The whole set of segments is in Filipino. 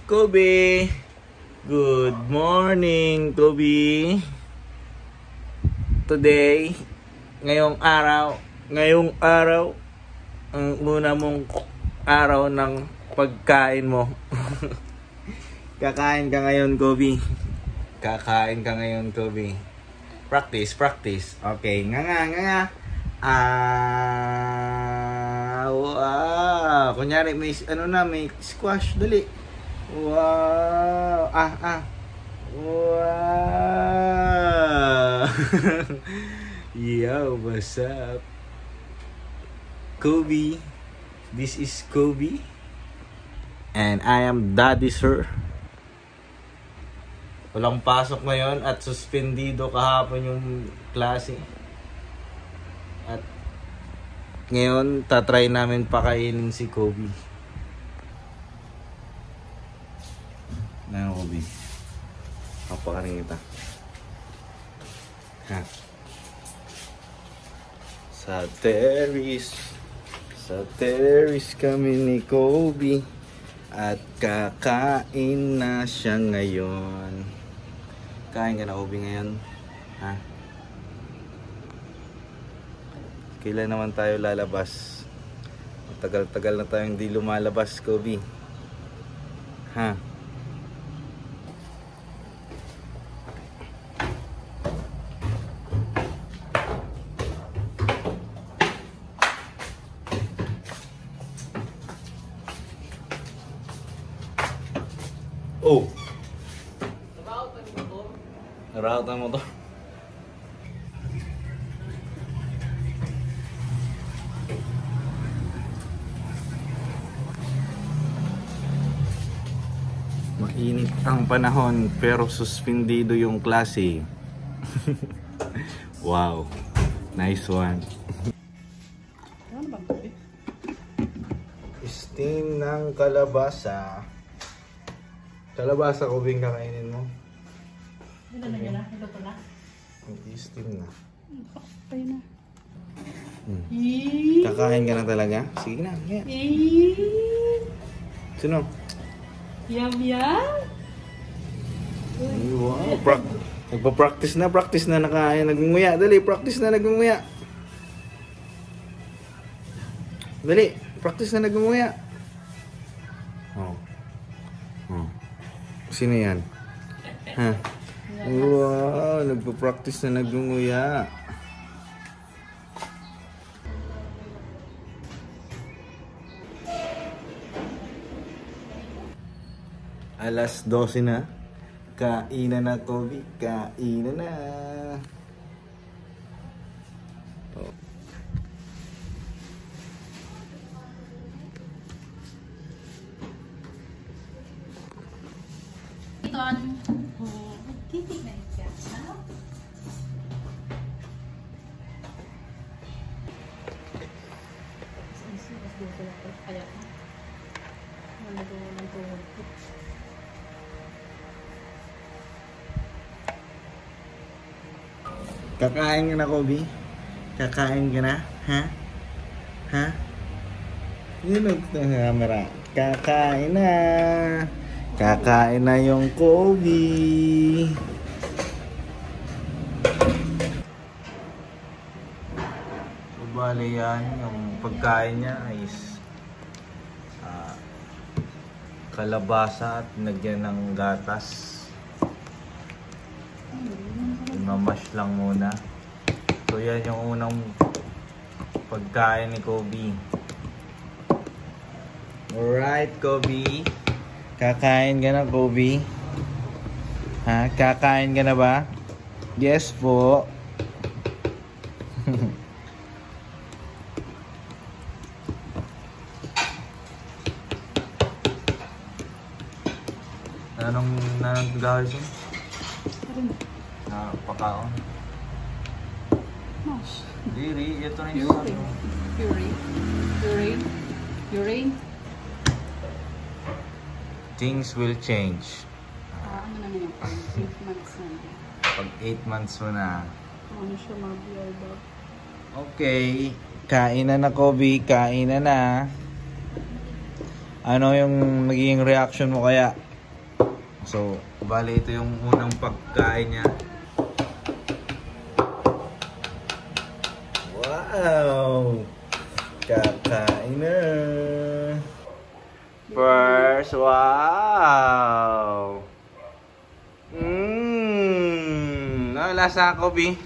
Kobe! Good morning, Kobe! Today, ngayong araw, ang una mong araw ng pagkain mo. Kakain ka ngayon, Kobe. Kakain ka ngayon, Kobe. Practice. Okay, nga. Wow. Kunyari, may squash. Dali. Wow. Wow. Yo, what's up? Kobe. This is Kobe. And I am Daddy Sir. Walang pasok ngayon at suspendido kahapon yung klase. At ngayon, tatry namin pakainin si Kobe. Na, Kobe. Papakarin kita. Ha? Sa terrace kami ni Kobe. At kakain na siya ngayon. Kain ka na, Kobe, ngayon? Ha? Kailan naman tayo lalabas? Matagal-tagal na tayong hindi lumalabas, Kobe. Ha? Oh! Narautan mo to. Mainit ang panahon pero suspendido yung klase. Wow. Nice one. Steam ng kalabasa. Kalabasa ko bing kakainin mo. Ito na yan, ito na. Hindi steam na. Patay na. Kakain ka na talaga? Sige na. Yeah. Sino? Yum. Wow. Nagpa-practice na nakain. Nagunguya. Dali, practice na nagunguya. Dali, practice na nagunguya. Oh. Sino yan? Ha? Wow, nagpa-practice na nagunguya. Alas 12 na. Kainan na, Kobe. Kainan na. Oh. Titik na siya. Kakain ka na, Kobe? Kakain ka na? Ha? Ha? Yun ang camera. Kakain na. Kakain na yung Kobe. So, bali yan. Yung pagkain niya is kalabasa at nagyan ng gatas. Mamash lang muna. So yan yung unang pagkain ni Kobe. Alright, Kobe. Kakain ka na, Kobe? Ha? Kakain ka na ba? Yes po. Anong gawin siya? Pakaon. Mash. Diri, ito na yung Urine. Things will change. Ano na yun? 8 months na. Pag 8 months mo na. Ano siya mag-build up? Okay. Kainan na, Kobe. Kainan na. Ano yung magiging reaction mo kaya? So, bali ito yung unang pagkain niya. Wow! Kakain na! First, wow! Ano lasa ko, Bi?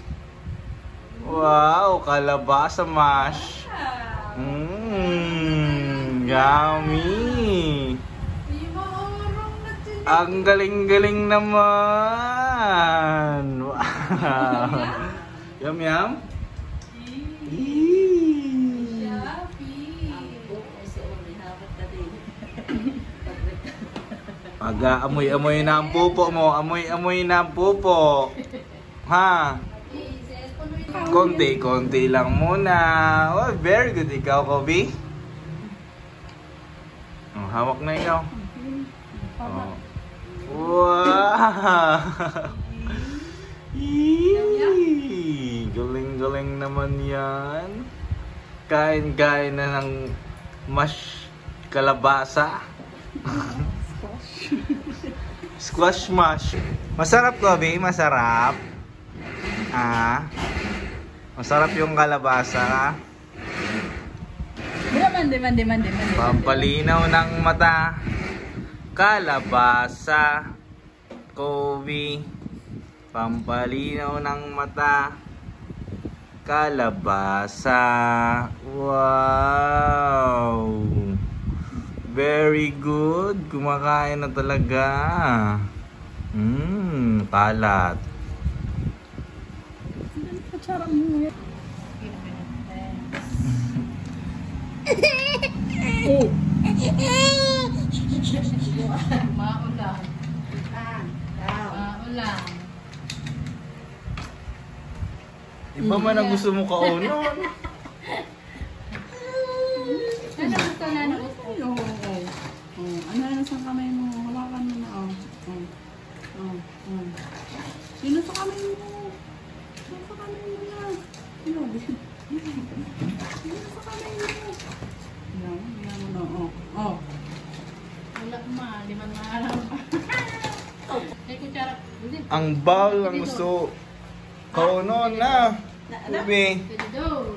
Wow! Kalabasa mash! Yummy! Ang galing-galing naman! Wow! Yum yum? Mag-amoy-amoy na ang pupo mo. Amoy-amoy na ang pupo. Ha? Konti-konti lang muna. Oh, very good. Ikaw, Kobe? Oh, hawak na ikaw. Oh. Wow! Galing-galing naman yan. Kain-kain na ng mash kalabasa. Squash mash. Masarap, Kobe? Masarap? Ah? Masarap yung kalabasa. Mandi. Pampalinaw ng mata. Kalabasa. Kobe. Pampalinaw ng mata. Kalabasa. Wow! Very good. Kumakain na talaga. Kalat. Kutsara mo. Maulang. Maulang. Iba man ang gusto mo kaunon. Ano na sa kamay mo? Hawakan mo na. Sino sa kamay mo? Sino sa kamay mo na? Sino sa kamay mo? Yan mo na. Wala ma. Liman na araw pa. May kutsara. Ang bawal ang gusto kaunon na. Kobe. Pwede daw.